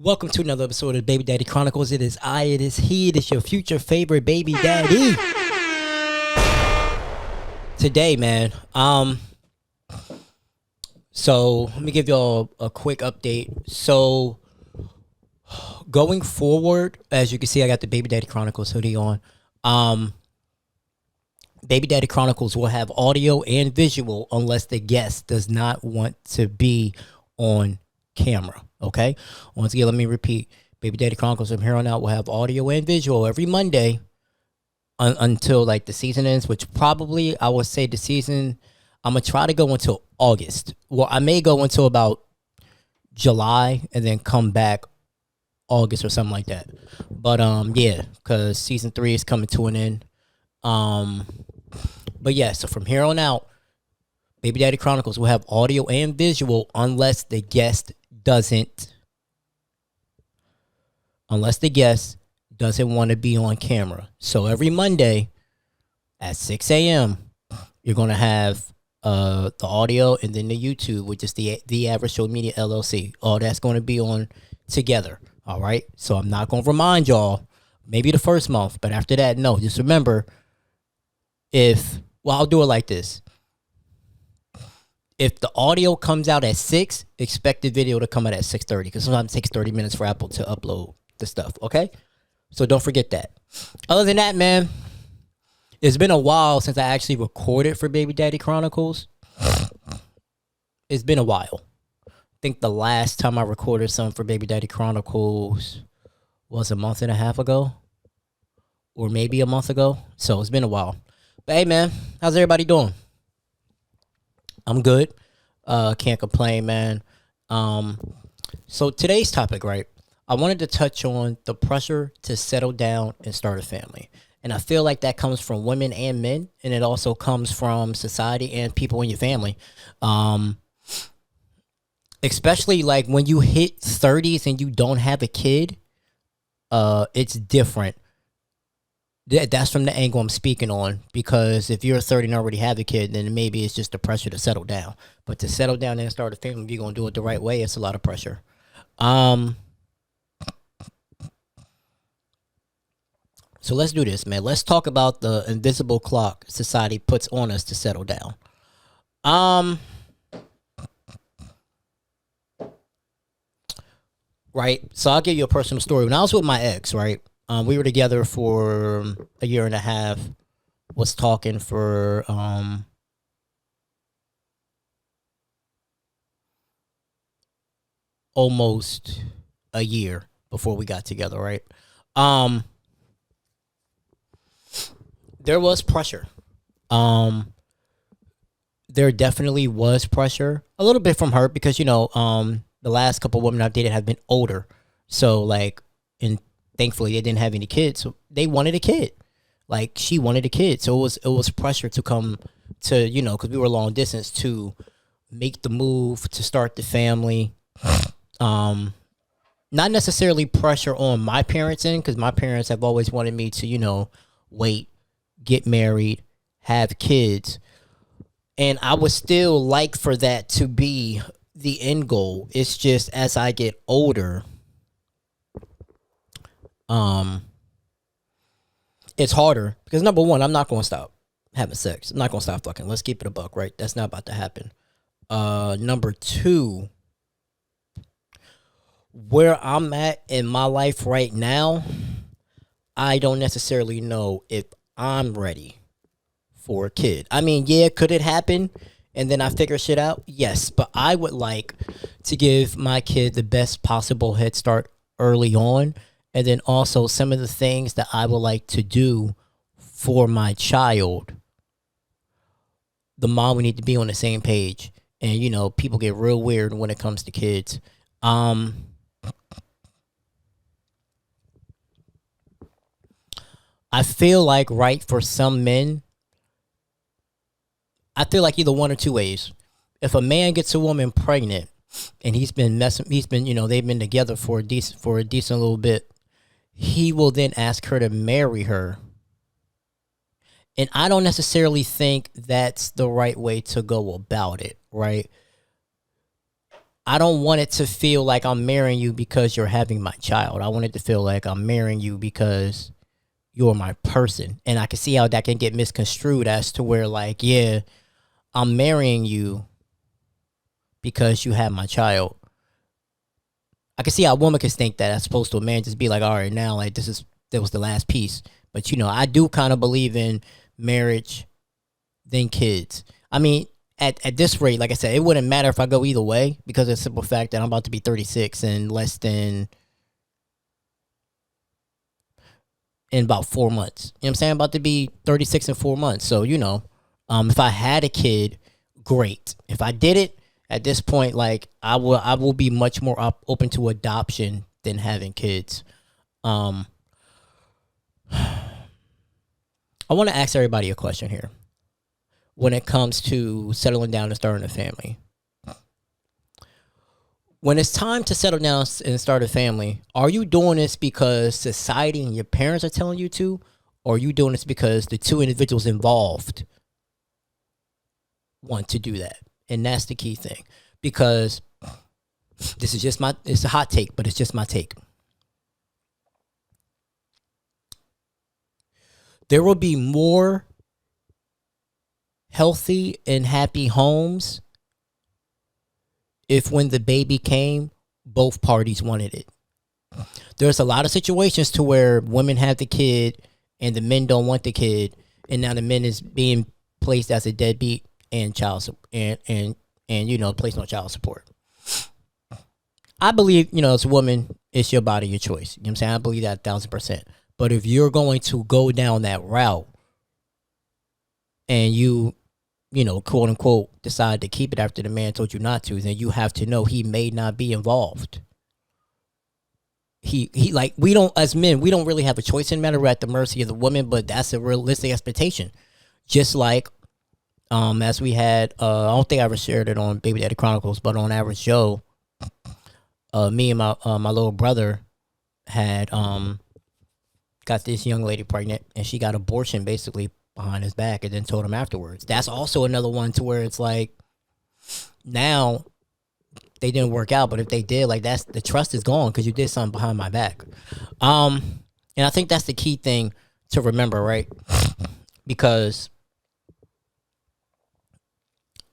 Welcome to another episode of Baby Daddy Chronicles. It is I, it is he, it is your future favorite baby daddy. Today, man, so let me give y'all a quick update. So going forward, as you can see, I got the Baby Daddy Chronicles hoodie on. Baby Daddy Chronicles will have audio and visual unless the guest does not want to be on camera. Okay. Once again, let me repeat. Baby Daddy Chronicles from here on out will have audio and visual every Monday until like the season ends, which probably I would say the season, I'm going to try to go until August. Well, I may go until about July and then come back August or something like that. But yeah, because season 3 is coming to an end. But yeah, so from here on out, Baby Daddy Chronicles will have audio and visual unless the guest doesn't want to be on camera. So every Monday at 6 a.m., you're going to have the audio and then the YouTube, which is the Average Show Media LLC. All that's going to be on together. All right. So I'm not going to remind y'all maybe the first month, but after that, no. Just remember, I'll do it like this. If the audio comes out at 6, expect the video to come out at 6:30, because sometimes it takes 30 minutes for Apple to upload the stuff, okay? So don't forget that. Other than that, man, it's been a while since I actually recorded for Baby Daddy Chronicles. It's been a while. I think the last time I recorded something for Baby Daddy Chronicles was a month and a half ago, or maybe a month ago. So it's been a while. But hey, man, how's everybody doing? I'm good. Can't complain, man. So today's topic, right? I wanted to touch on the pressure to settle down and start a family. And I feel like that comes from women and men, and it also comes from society and people in your family. Especially like when you hit 30s and you don't have a kid, it's different. That's from the angle I'm speaking on, because if you're 30 and already have a kid, then maybe it's just the pressure to settle down. But to settle down and start a family, if you're going to do it the right way, it's a lot of pressure. So let's do this, man. Let's talk about the invisible clock society puts on us to settle down. Right. So I'll give you a personal story. When I was with my ex, right? We were together for a year and a half, was talking for almost a year before we got together, right? There was pressure. There definitely was pressure. A little bit from her because, the last couple of women I've dated have been older. So, like, and thankfully they didn't have any kids. So they wanted a kid. Like, she wanted a kid. So it was pressure to come to, because we were long distance, to make the move, to start the family. Not necessarily pressure on my parents' end, because my parents have always wanted me to, wait, get married, have kids. And I would still like for that to be the end goal. It's just as I get older, it's harder because, number one, I'm not going to stop having sex. I'm not going to stop fucking. Let's keep it a buck, right? That's not about to happen. Number two, where I'm at in my life right now, I don't necessarily know if I'm ready for a kid. I mean, yeah, could it happen and then I figure shit out? Yes, but I would like to give my kid the best possible head start early on. And then also some of the things that I would like to do for my child, the mom would need to be on the same page. And, people get real weird when it comes to kids. I feel like, right, for some men, I feel like either one or two ways. If a man gets a woman pregnant and they've been together for a decent little bit, he will then ask her to marry her. And I don't necessarily think that's the right way to go about it, right? I don't want it to feel like I'm marrying you because you're having my child. I want it to feel like I'm marrying you because you're my person. And I can see how that can get misconstrued as to where, like, yeah, I'm marrying you because you have my child. I can see how a woman can think that as opposed to a man just be like, all right, now, like, that was the last piece. But, I do kind of believe in marriage, then kids. I mean, at this rate, like I said, it wouldn't matter if I go either way because of the simple fact that I'm about to be 36 in about 4 months. You know what I'm saying? I'm about to be 36 in 4 months. So, if I had a kid, great. If I did it at this point, like I will be much more open to adoption than having kids. I want to ask everybody a question here when it comes to settling down and starting a family. When it's time to settle down and start a family, are you doing this because society and your parents are telling you to, or are you doing this because the two individuals involved want to do that? And that's the key thing, because this is just it's a hot take, but it's just my take. There will be more healthy and happy homes if when the baby came, both parties wanted it. There's a lot of situations to where women have the kid and the men don't want the kid, and now the men is being placed as a deadbeat and placed on child support. I believe, as a woman, it's your body, your choice. You know what I'm saying? I believe that 1,000%. But if you're going to go down that route and you quote unquote, decide to keep it after the man told you not to, then you have to know he may not be involved. He like, we don't, as men, we don't really have a choice in the matter. We're at the mercy of the woman, but that's a realistic expectation. Just like, as we had, I don't think I ever shared it on Baby Daddy Chronicles, but on Average Joe, me and my little brother had got this young lady pregnant, and she got abortion basically behind his back, and then told him afterwards. That's also another one to where it's like, now they didn't work out, but if they did, like, that's, the trust is gone because you did something behind my back. And I think that's the key thing to remember, right? Because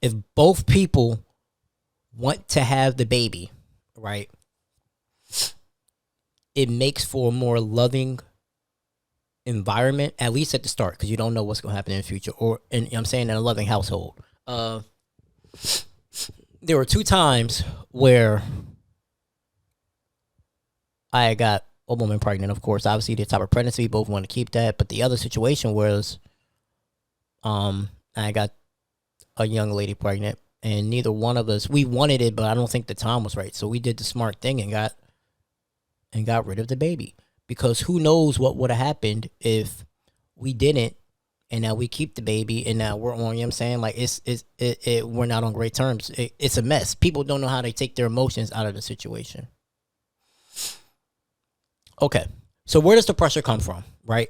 if both people want to have the baby, right, it makes for a more loving environment, at least at the start, because you don't know what's going to happen in the future, or I'm saying in a loving household. There were 2 times where I got a woman pregnant. Of course, obviously the type of pregnancy, we both want to keep that, but the other situation was I got a young lady pregnant, and neither one of us, we wanted it, but I don't think the time was right, so we did the smart thing and got rid of the baby. Because who knows what would have happened if we didn't, and now we keep the baby, and now we're on, you know what I'm saying? Like, we're not on great terms. It's a mess. People don't know how to take their emotions out of the situation. Okay, so where does the pressure come from, right?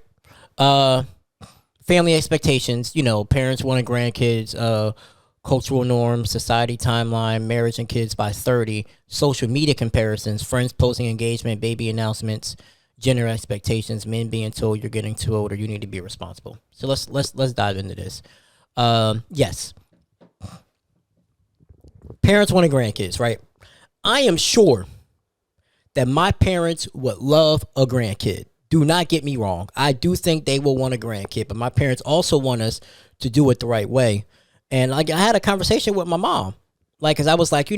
Family expectations, parents wanting grandkids, cultural norms, society timeline, marriage and kids by 30, social media comparisons, friends posting engagement, baby announcements, gender expectations, men being told you're getting too old or you need to be responsible. So let's dive into this. Yes. Parents wanting grandkids, right? I am sure that my parents would love a grandkid. Do not get me wrong. I do think they will want a grandkid, but my parents also want us to do it the right way. And like, I had a conversation with my mom, like, cause I was like,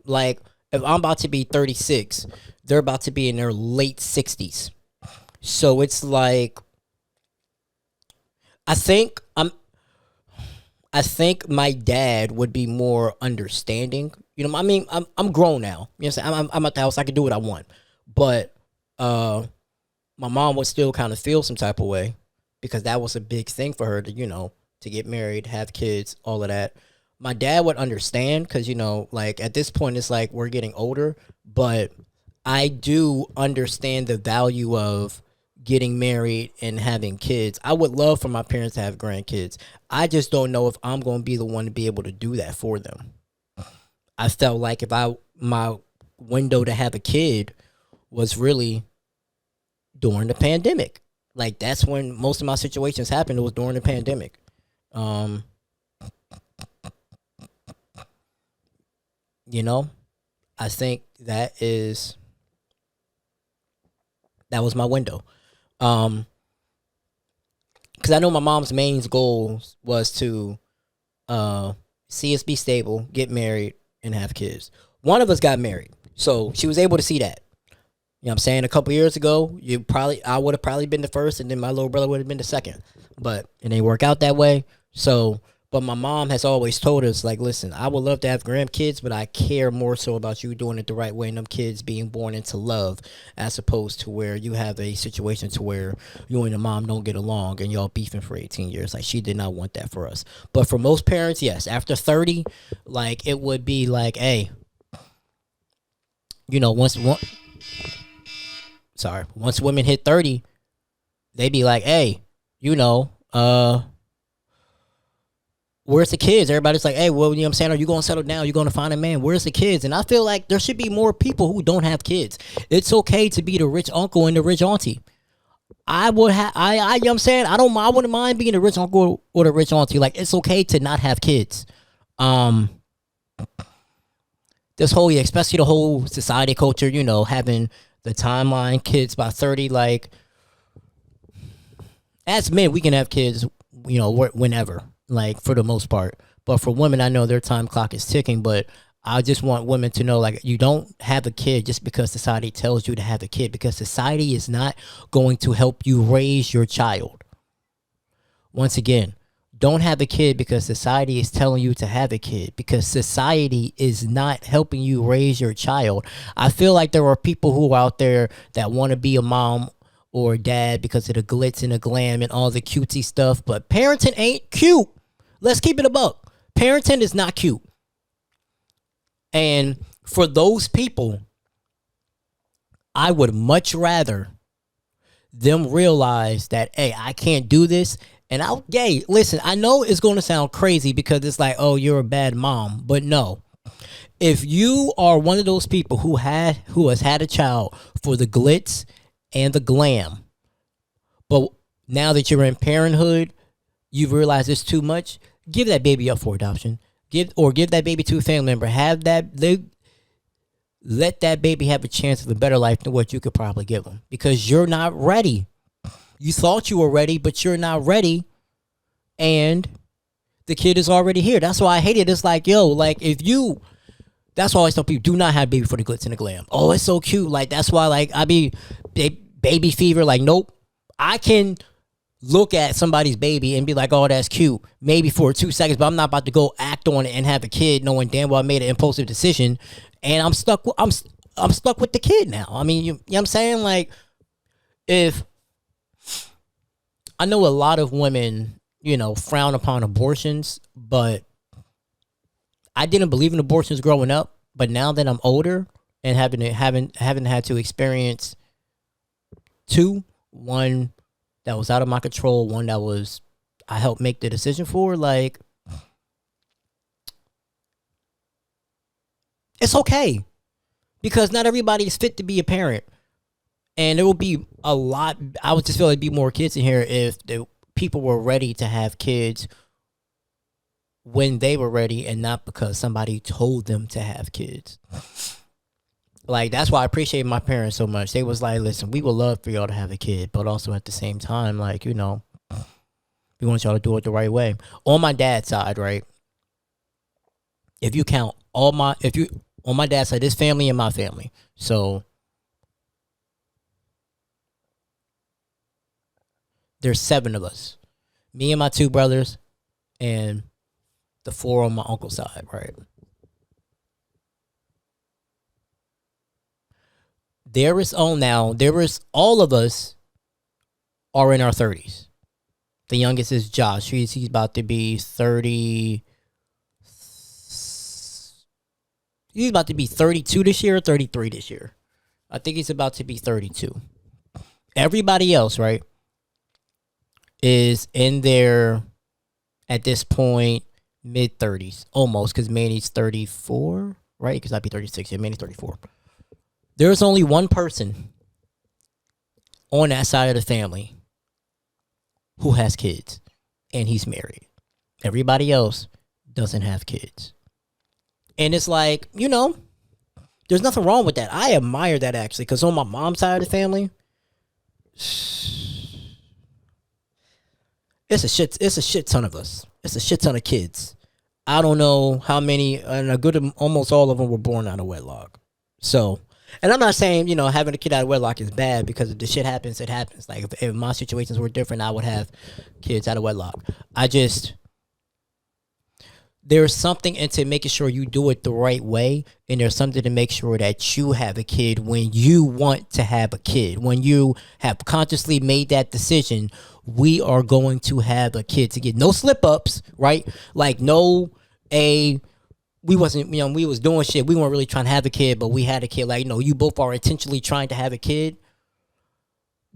like, if I'm about to be 36, they're about to be in their late 60s. So it's like, I think my dad would be more understanding. I mean, I'm grown now. You know what I'm saying? I'm at the house. I can do what I want. But my mom would still kind of feel some type of way because that was a big thing for her to, to get married, have kids, all of that. My dad would understand because, like, at this point, it's like we're getting older, but I do understand the value of getting married and having kids. I would love for my parents to have grandkids. I just don't know if I'm going to be the one to be able to do that for them. I felt like if I my window to have a kid was really during the pandemic. Like that's when most of my situations happened. It was during the pandemic. Um, you know, I think that was my window. Um, because I know my mom's main goal was to uh see us be stable, get married, and have kids. One of us got married, so she was able to see that. You know what I'm saying? A couple years ago, I would have probably been the first, and then my little brother would have been the second. But it didn't work out that way. So, but my mom has always told us, like, listen, I would love to have grandkids, but I care more so about you doing it the right way and them kids being born into love, as opposed to where you have a situation to where you and your mom don't get along and y'all beefing for 18 years. Like, she did not want that for us. But for most parents, yes, after 30, like, it would be like, hey, you know, once women hit 30, they be like, hey, you know, where's the kids? Everybody's like, hey, well, you know what I'm saying? Are you going to settle down? You going to find a man? Where's the kids? And I feel like there should be more people who don't have kids. It's okay to be the rich uncle and the rich auntie. I would have, you know what I'm saying? I wouldn't mind being the rich uncle or the rich auntie. Like, it's okay to not have kids. This whole, yeah, especially the whole society culture, you know, having the timeline, kids by 30, like, as men, we can have kids, you know, whenever, like, for the most part. But for women, I know their time clock is ticking, but I just want women to know, like, you don't have a kid just because society tells you to have a kid, because society is not going to help you raise your child. Once again, don't have a kid because society is telling you to have a kid, because society is not helping you raise your child. I feel like there are people who are out there that want to be a mom or a dad because of the glitz and the glam and all the cutesy stuff, but parenting ain't cute. Let's keep it a buck. Parenting is not cute. And for those people, I would much rather them realize that, hey, I can't do this. And listen, I know it's going to sound crazy because it's like, oh, you're a bad mom. But no, if you are one of those people who has had a child for the glitz and the glam, but now that you're in parenthood, you've realized it's too much, give that baby up for adoption. Give that baby to a family member. Let that baby have a chance of a better life than what you could probably give them, because you're not ready. You thought you were ready, but you're not ready, and the kid is already here. That's why I hate it. It's like, yo, like, that's why I always tell people, do not have baby for the glitz and the glam. Oh, it's so cute. Like, that's why, like, I be baby fever. Like, nope. I can look at somebody's baby and be like, oh, that's cute, maybe for 2 seconds, but I'm not about to go act on it and have a kid knowing damn well I made an impulsive decision, and I'm stuck with the kid now. I mean, you know what I'm saying? Like, if I know a lot of women, you know, frown upon abortions, but I didn't believe in abortions growing up. But now that I'm older and haven't had to experience one that was out of my control, one that was I helped make the decision for, like, it's okay, because not everybody is fit to be a parent. And there will be I would just feel like there'd be more kids in here if the people were ready to have kids when they were ready, and not because somebody told them to have kids. Like, that's why I appreciate my parents so much. They was like, listen, we would love for y'all to have a kid, but also at the same time, like, you know, we want y'all to do it the right way. On my dad's side, right? If you count on my dad's side, this family and my family. So there's 7 of us. Me and my 2 brothers and the 4 on my uncle's side, right? All of us are in our 30s. The youngest is Josh. He's about to be 30. He's about to be 32 this year or 33 this year. I think he's about to be 32. Everybody else, right, is in their, at this point, mid-30s. Almost, because Manny's 34. right? Because I'd be 36. Yeah, Manny's 34. There's only one person on that side of the family who has kids, and he's married. Everybody else doesn't have kids. And it's like, there's nothing wrong with that. I admire that, actually, because on my mom's side of the family, it's a shit ton of us. It's a shit ton of kids. I don't know how many, and almost all of them were born out of wedlock. So, and I'm not saying, having a kid out of wedlock is bad, because if the shit happens, it happens. Like, if my situations were different, I would have kids out of wedlock. There's something into making sure you do it the right way, and there's something to make sure that you have a kid when you want to have a kid. When you have consciously made that decision, we are going to have a kid, to get no slip ups, right? Like, we wasn't, we was doing shit. We weren't really trying to have a kid, but we had a kid. Like, you both are intentionally trying to have a kid.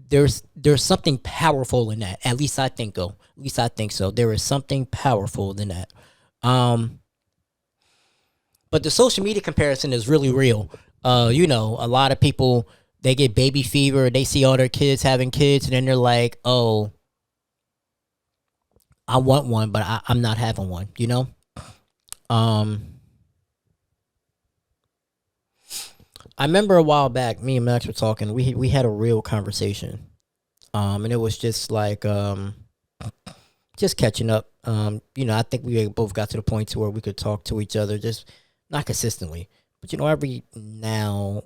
There's something powerful in that. At least I think so. There is something powerful in that. But the social media comparison is really real. A lot of people, they get baby fever. They see all their kids having kids, and then they're like, oh, I want one, but I'm not having one, I remember a while back, me and Max were talking. We had a real conversation. And it was just like, just catching up. I think we both got to the point to where we could talk to each other, just not consistently, but every now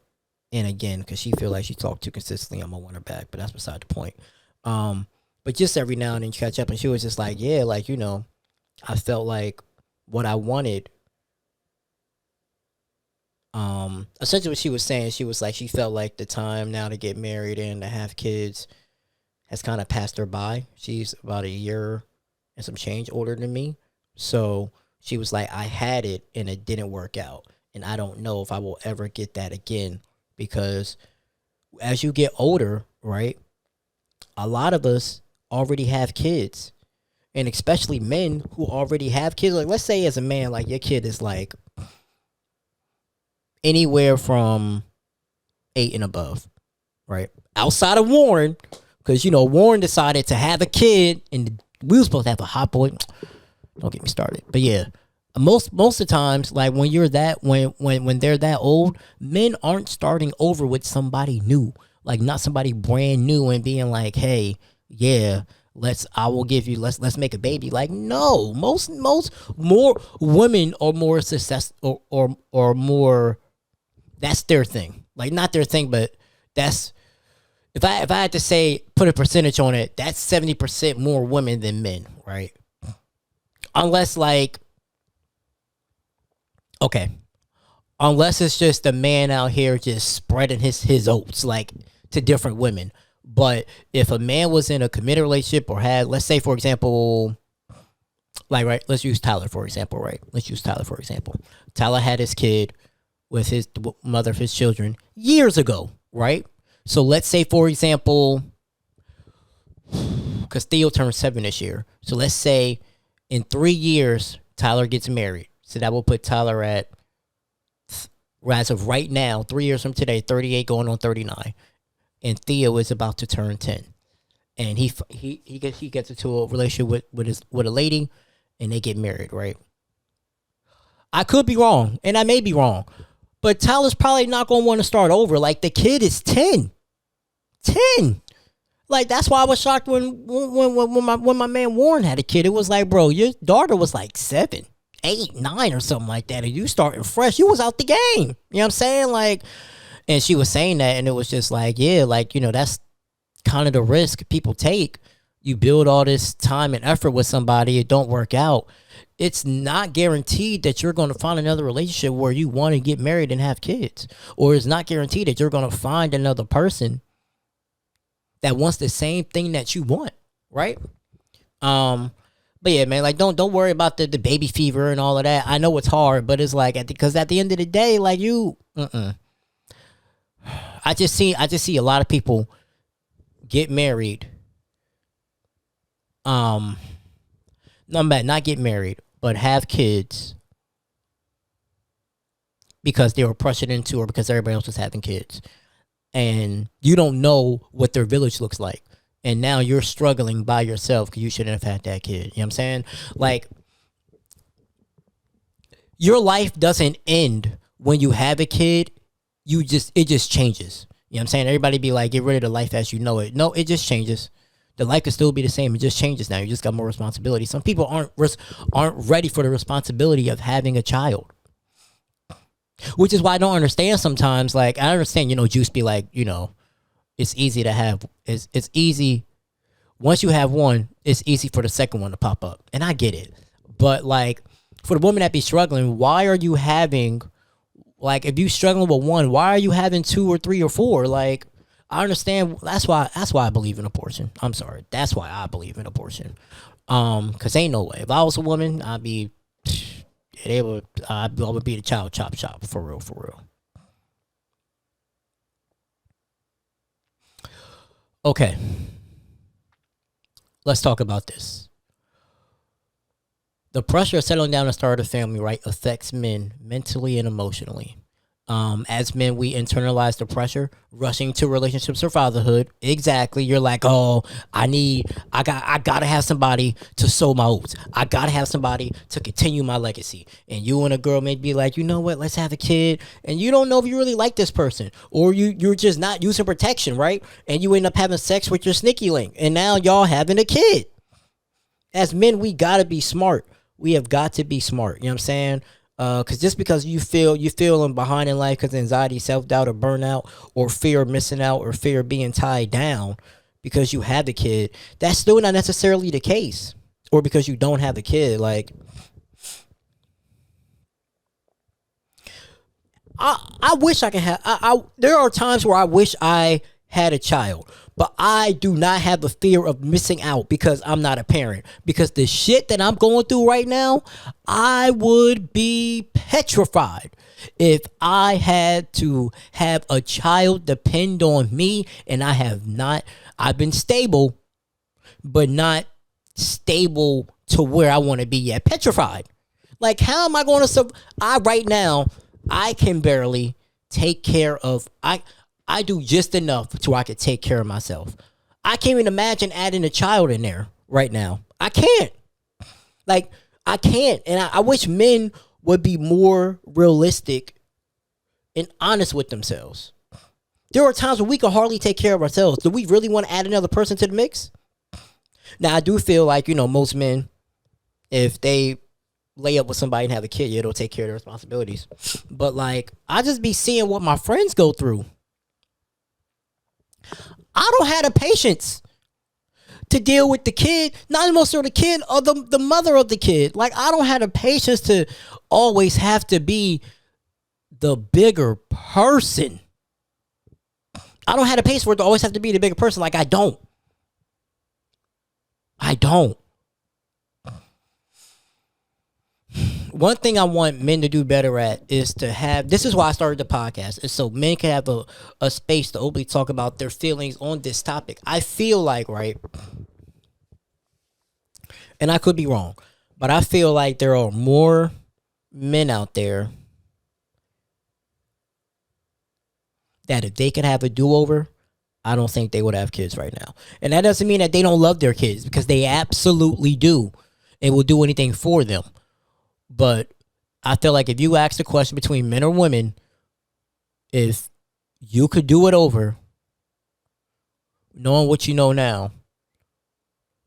and again, because she feel like she talked too consistently. I'm gonna want her back, but that's beside the point. But just every now and then catch up, and she was just like, yeah, like, I felt like what I wanted. Essentially what she was saying, she was like, she felt like the time now to get married and to have kids has kind of passed her by. She's about a year and some change older than me. So she was like, I had it and it didn't work out. And I don't know if I will ever get that again, because as you get older, right, a lot of us already have kids. And especially men who already have kids. Like, let's say as a man, like, your kid is like anywhere from 8 and above, right? Outside of Warren, because, Warren decided to have a kid, and we were supposed to have a hot boy. Don't get me started. But yeah, most of the times, like, when you're when they're that old, men aren't starting over with somebody new. Like, not somebody brand new and being like, hey, yeah, let's make a baby. Like, no, most more women are more success or more, that's their thing. Like, not their thing, but that's, if I had to say, put a percentage on it, that's 70% more women than men, right? Unless, like, okay, unless it's just a man out here just spreading his oats, like, to different women. But if a man was in a committed relationship or had, let's say, for example, like, right, let's use Tyler, for example, right? Tyler had his kid with the mother of his children years ago, right? So let's say, for example, because Theo turned 7 this year. So let's say in 3 years, Tyler gets married. So that will put Tyler at, as of right now, 3 years from today, 38 going on 39. And Theo is about to turn 10. And he gets into a relationship with a lady, and they get married, right? I could be wrong, and I may be wrong. But Tyler's probably not going to want to start over. Like, the kid is 10. 10. Like, that's why I was shocked when my man Warren had a kid. It was like, bro, your daughter was like 7, 8, 9 or something like that. And you starting fresh. You was out the game. You know what I'm saying? Like, and she was saying that, and it was just like, yeah, like, that's kind of the risk people take. You build all this time and effort with somebody, it don't work out. It's not guaranteed that you're going to find another relationship where you want to get married and have kids. Or it's not guaranteed that you're going to find another person that wants the same thing that you want, right? But yeah, man, like, don't worry about the baby fever and all of that. I know it's hard, but it's like, because at the end of the day, like, I just see a lot of people get married. Not get married, but have kids because they were pressured into or because everybody else was having kids. And you don't know what their village looks like. And now you're struggling by yourself because you shouldn't have had that kid. You know what I'm saying? Like, your life doesn't end when you have a kid. It just changes. You know what I'm saying? Everybody be like, get rid of the life as you know it. No, it just changes. The life can still be the same. It just changes now. You just got more responsibility. Some people aren't ready for the responsibility of having a child. Which is why I don't understand sometimes. Like, I understand, Juice be like, it's easy to have. It's easy. Once you have one, it's easy for the second one to pop up. And I get it. But, like, for the woman that be struggling, why are you having... Like, if you struggling with one, why are you having 2 or 3 or 4? Like, I understand. That's why I believe in abortion. I'm sorry. That's why I believe in abortion. Cause ain't no way. If I was a woman, I would be the child chop shop for real, for real. Okay. Let's talk about this. The pressure of settling down and start a family, right, affects men mentally and emotionally. As men, we internalize the pressure, rushing to relationships or fatherhood. Exactly. You're like, oh, I gotta have somebody to sow my oats. I gotta have somebody to continue my legacy. And you and a girl may be like, you know what, let's have a kid. And you don't know if you really like this person, or you're just not using protection, right? And you end up having sex with your sneaky link, and now y'all having a kid. As men, we gotta be smart. We have got to be smart. You know what I'm saying? Because just because you feeling behind in life because anxiety, self-doubt, or burnout, or fear of missing out, or fear of being tied down because you have the kid, that's still not necessarily the case. Or because you don't have the kid. Like, I wish I could have... there are times where I wish I had a child, but I do not have the fear of missing out because I'm not a parent. Because the shit that I'm going through right now, I would be petrified if I had to have a child depend on me, and I have not. I've been stable, but not stable to where I want to be yet. Petrified. Like, how am I going to right now, I can barely take care of... I do just enough to where I could take care of myself. I can't even imagine adding a child in there right now. I can't. Like, I can't. And I wish men would be more realistic and honest with themselves. There are times when we can hardly take care of ourselves. Do we really want to add another person to the mix? Now, I do feel like, most men, if they lay up with somebody and have a kid, they'll take care of their responsibilities. But, like, I just be seeing what my friends go through. I don't have the patience to deal with the kid, not even most of the kid or the mother of the kid. Like, I don't have the patience to always have to be the bigger person. I don't have the patience for it to always have to be the bigger person. Like, I don't. One thing I want men to do better at is to have... This is why I started the podcast. Is so men can have a space to openly talk about their feelings on this topic. I feel like, right... And I could be wrong, but I feel like there are more men out there that if they could have a do-over, I don't think they would have kids right now. And that doesn't mean that they don't love their kids, because they absolutely do and will do anything for them. But I feel like if you ask the question between men or women, if you could do it over, knowing what you know now,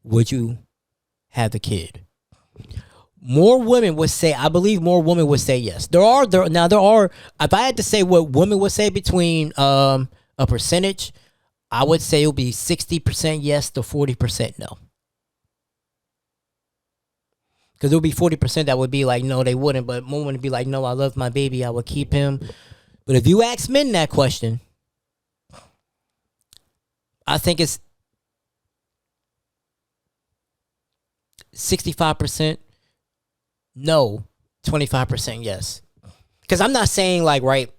would you have a kid? More women would say, I believe more women would say yes. There are, if I had to say what women would say between a percentage, I would say it would be 60% yes to 40% no. Because there would be 40% that would be like, no, they wouldn't. But more would be like, no, I love my baby, I would keep him. But if you ask men that question, I think it's 65% no, 25% yes. Because I'm not saying like, right,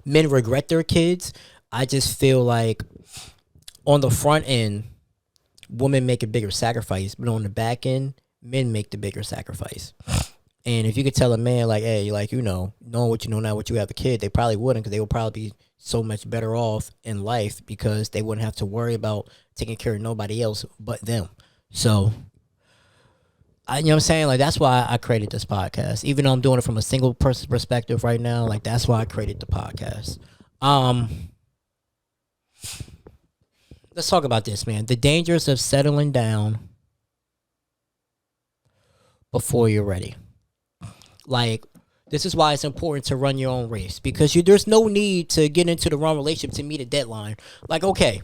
men regret their kids. I just feel like on the front end, women make a bigger sacrifice, but on the back end, men make the bigger sacrifice. And if you could tell a man like, hey, like, knowing what you know now, what you have a kid, they probably wouldn't, because they would probably be so much better off in life because they wouldn't have to worry about taking care of nobody else but them. So, you know what I'm saying? Like, that's why I created this podcast. Even though I'm doing it from a single person's perspective right now, like, that's why I created the podcast. Let's talk about this, man. The dangers of settling down before you're ready. Like, this is why it's important to run your own race, because there's no need to get into the wrong relationship to meet a deadline. Like, okay,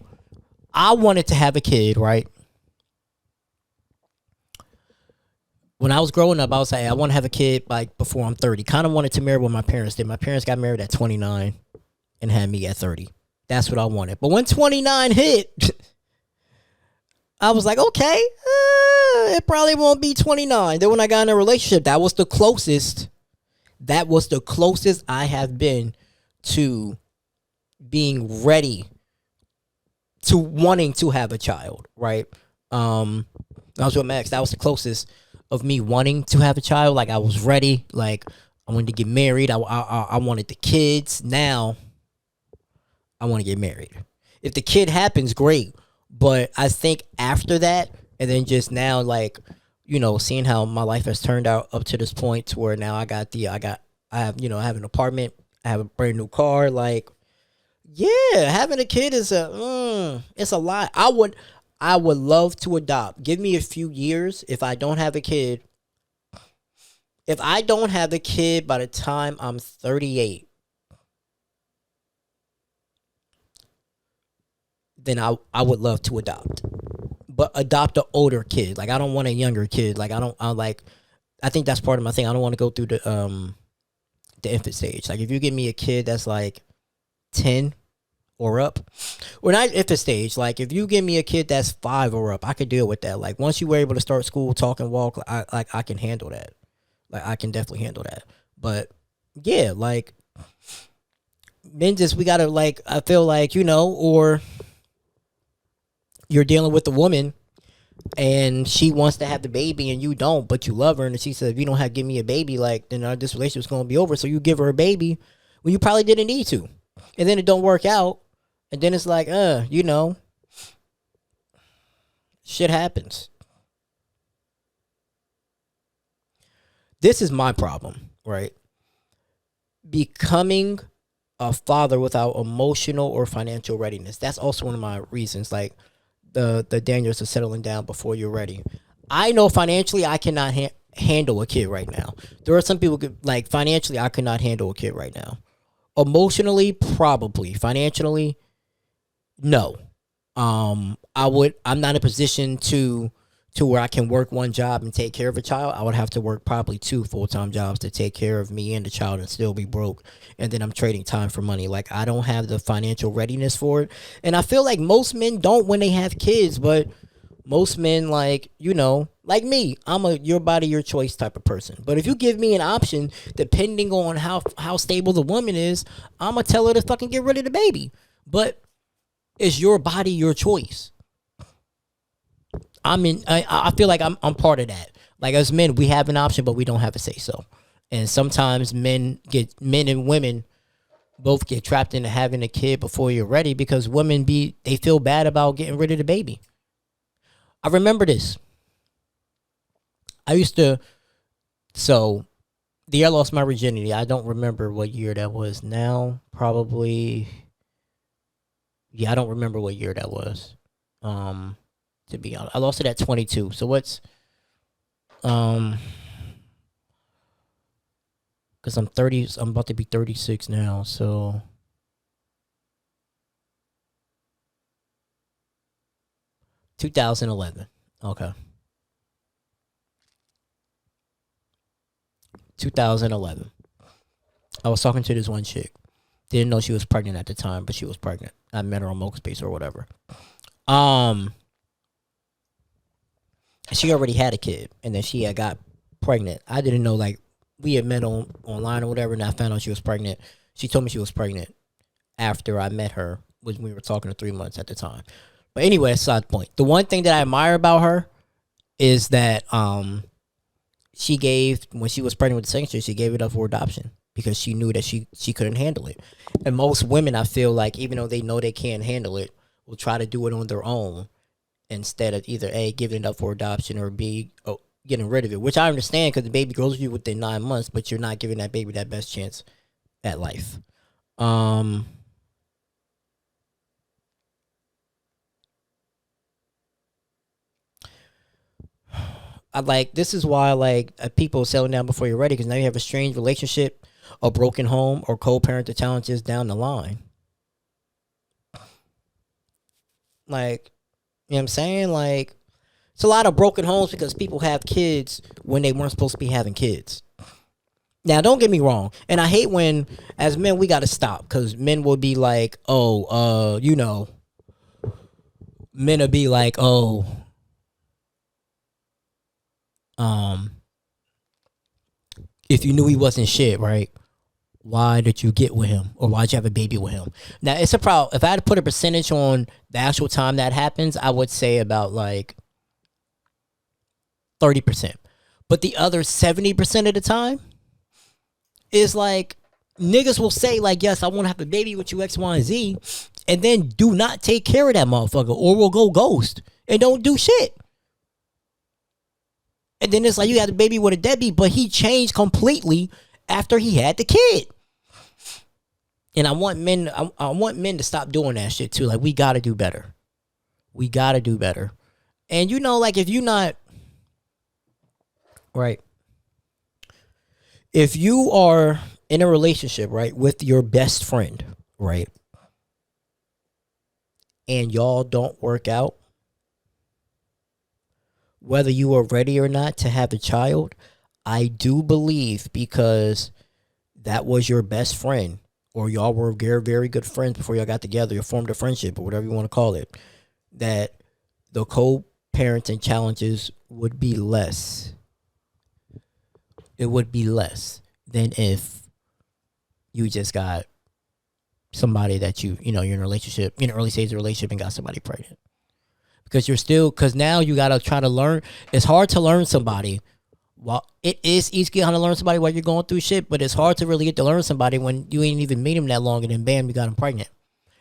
I wanted to have a kid, right? When I was growing up, I was like, I want to have a kid like before I'm 30. Kind of wanted to marry what my parents did. My parents got married at 29 and had me at 30. That's what I wanted. But when 29 hit, I was like, okay, it probably won't be 29. Then when I got in a relationship, that was the closest I have been to being ready to wanting to have a child, right? I was with Max. That was the closest of me wanting to have a child. Like, I was ready. Like, I wanted to get married. I wanted the kids. Now, I want to get married. If the kid happens, great. But I think after that, and then just now, like, seeing how my life has turned out up to this point to where now I have an apartment, I have a brand new car. Like, yeah, having a kid is it's a lot. I would love to adopt. Give me a few years. If I don't have a kid by the time I'm 38, then I would love to adopt. But adopt an older kid. Like, I don't want a younger kid. Like, I think that's part of my thing. I don't want to go through the infant stage. Like, if you give me a kid that's like 10 or up, or not infant stage, like if you give me a kid that's 5 or up, I could deal with that. Like, once you were able to start school, talk and walk, I can handle that. Like, I can definitely handle that. But yeah, like, men we gotta, like, I feel like, or you're dealing with a woman and she wants to have the baby and you don't, but you love her, and she says, if you don't give me a baby, like, then this relationship's gonna be over. So you give her a baby when you probably didn't need to, and then it don't work out, and then it's like, shit happens. This is my problem, right? Becoming a father without emotional or financial readiness. That's also one of my reasons, like, the dangers of settling down before you're ready. I know financially I cannot handle a kid right now. There are some people like, financially I could not handle a kid right now. Emotionally, probably. Financially, no. I'm not in a position to where I can work one job and take care of a child. I would have to work probably 2 full-time jobs to take care of me and the child and still be broke. And then I'm trading time for money. Like, I don't have the financial readiness for it. And I feel like most men don't when they have kids, but most men, like, like me, I'm a your body, your choice type of person. But if you give me an option, depending on how stable the woman is, I'm going to tell her to fucking get rid of the baby. But it's your body, your choice. I feel like I'm part of that. Like, as men, we have an option, but we don't have a say so. And sometimes men and women both get trapped into having a kid before you're ready, because women they feel bad about getting rid of the baby. I remember this. The year I lost my virginity, I don't remember what year that was now. Probably, yeah, I don't remember what year that was. To be honest, I lost it at 22. So what's, because I'm 30, I'm about to be 36 now. So 2011. Okay. 2011. I was talking to this one chick. Didn't know she was pregnant at the time, but she was pregnant. I met her on MokeSpace or whatever. She already had a kid, and then she had got pregnant. I didn't know, like, we had met online or whatever, and I found out she was pregnant. She told me she was pregnant after I met her, when we were talking to 3 months at the time. But anyway, side point. The one thing that I admire about her is that she gave, when she was pregnant with the second child, she gave it up for adoption because she knew that she couldn't handle it. And most women, I feel like, even though they know they can't handle it, will try to do it on their own instead of either A, giving it up for adoption, or B, getting rid of it. Which I understand, because the baby grows with you within 9 months, but you're not giving that baby that best chance at life. I like, this is why, like, people settling down before you're ready, because now you have a strained relationship, a broken home, or co-parenting challenges down the line. Like, you know what I'm saying? Like, it's a lot of broken homes because people have kids when they weren't supposed to be having kids. Now, don't get me wrong, and I hate when, as men, we got to stop, because men will be like, oh, men will be like, oh, if you knew he wasn't shit, right? Why did you get with him, or why'd you have a baby with him? Now, it's a problem. If I had to put a percentage on the actual time that happens, I would say about like 30%. But the other 70% of the time is like, niggas will say like, yes, I want to have a baby with you, X, Y, and Z, and then do not take care of that motherfucker, or will go ghost and don't do shit. And then it's like, you had a baby with a deadbeat, but he changed completely after he had the kid. And I want men to stop doing that shit too. Like, we gotta do better. We gotta do better. And like, if you not right, if you are in a relationship, right, with your best friend, right, and y'all don't work out, whether you are ready or not to have a child, I do believe, because that was your best friend, or y'all were very, very good friends before y'all got together, you formed a friendship, or whatever you want to call it, that the co-parenting challenges would be less. It would be less than if you just got somebody that you're in a relationship, in an early stage of a relationship, and got somebody pregnant. Because now you got to try to learn. It's hard to learn somebody. Well, it is easy to learn somebody while you're going through shit, but it's hard to really get to learn somebody when you ain't even meet them that long, and then bam, you got them pregnant.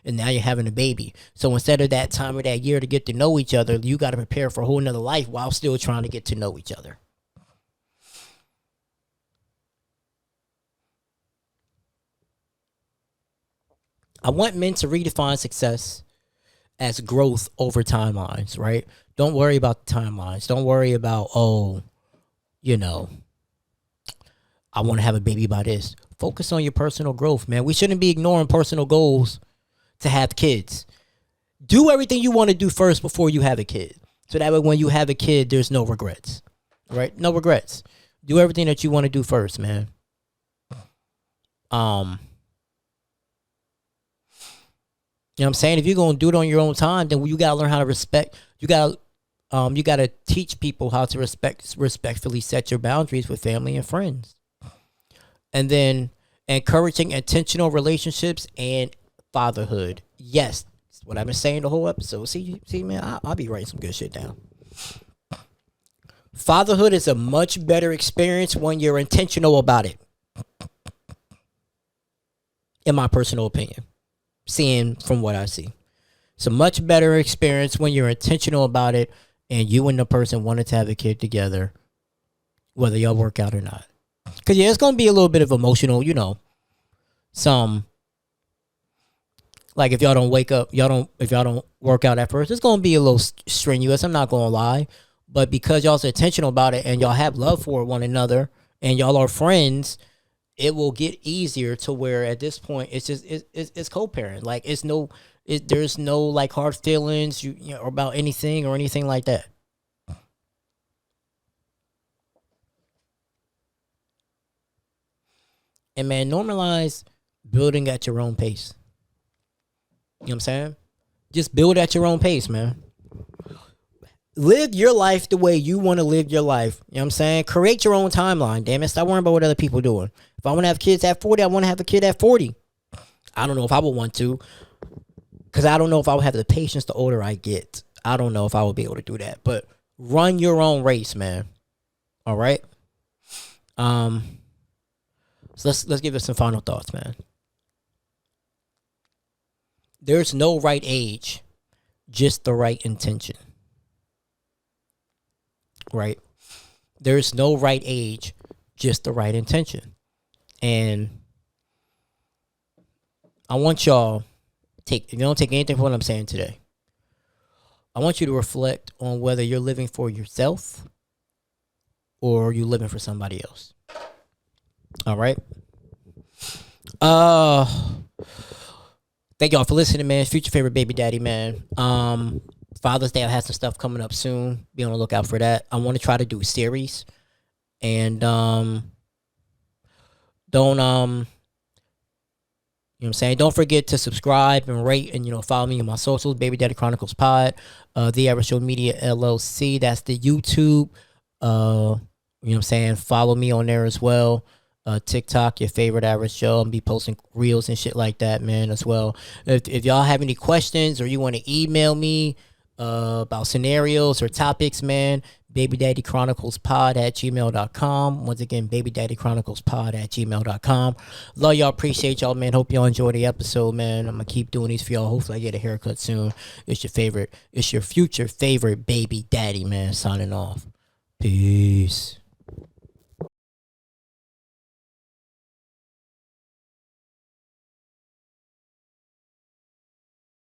And now you're having a baby. So instead of that time of that year to get to know each other, you got to prepare for a whole nother life while still trying to get to know each other. I want men to redefine success as growth over timelines, right? Don't worry about the timelines. Don't worry about, I want to have a baby by this. Focus on your personal growth, man. We shouldn't be ignoring personal goals to have kids. Do everything you want to do first before you have a kid. So that way when you have a kid, there's no regrets, right? No regrets. Do everything that you want to do first, man. You know what I'm saying? If you're going to do it on your own time, then you got to learn how to respect. You got to teach people how to respectfully set your boundaries with family and friends. And then encouraging intentional relationships and fatherhood. Yes, that's what I've been saying the whole episode. See, man, I'll be writing some good shit down. Fatherhood is a much better experience when you're intentional about it. In my personal opinion. Seeing from what I see, it's a much better experience when you're intentional about it, and you and the person wanted to have a kid together, whether y'all work out or not. Because it's gonna be a little bit of emotional, some, like, if y'all don't wake up, if y'all don't work out at first, it's gonna be a little strenuous. I'm not gonna lie, but because y'all's intentional about it and y'all have love for one another and y'all are friends, it will get easier to where at this point it's just it's co-parent. Like, there's no like hard feelings about anything or anything like that. And man, normalize building at your own pace. You know what I'm saying? Just build at your own pace, man. Live your life the way you want to live your life. You know what I'm saying? Create your own timeline. Damn it. Stop worrying about what other people are doing. If I want to have kids at 40, I want to have a kid at 40. I don't know if I would want to, because I don't know if I would have the patience the older I get. I don't know if I would be able to do that. But run your own race, man. All right? So let's give it some final thoughts, man. There's no right age, just the right intention. Right? There's no right age, just the right intention. And I want y'all if you don't take anything from what I'm saying today, I want you to reflect on whether you're living for yourself or you're living for somebody else. All right. Thank y'all for listening, man. Future favorite baby daddy, man. Father's Day, I have some stuff coming up soon. Be on the lookout for that. I want to try to do a series. And don't you know what I'm saying? Don't forget to subscribe and rate and, follow me on my socials, Baby Daddy Chronicles Pod, The Average Show Media LLC. That's the YouTube. You know what I'm saying? Follow me on there as well. TikTok, your favorite Average Show. I'll be posting reels and shit like that, man, as well. If y'all have any questions or you want to email me about scenarios or topics, man, babydaddychroniclespod@gmail.com. Once again, babydaddychroniclespod@gmail.com. Love y'all, appreciate y'all, man. Hope y'all enjoy the episode, man. I'm gonna keep doing these for y'all. Hopefully I get a haircut soon. It's your future favorite baby daddy, man, signing off. Peace.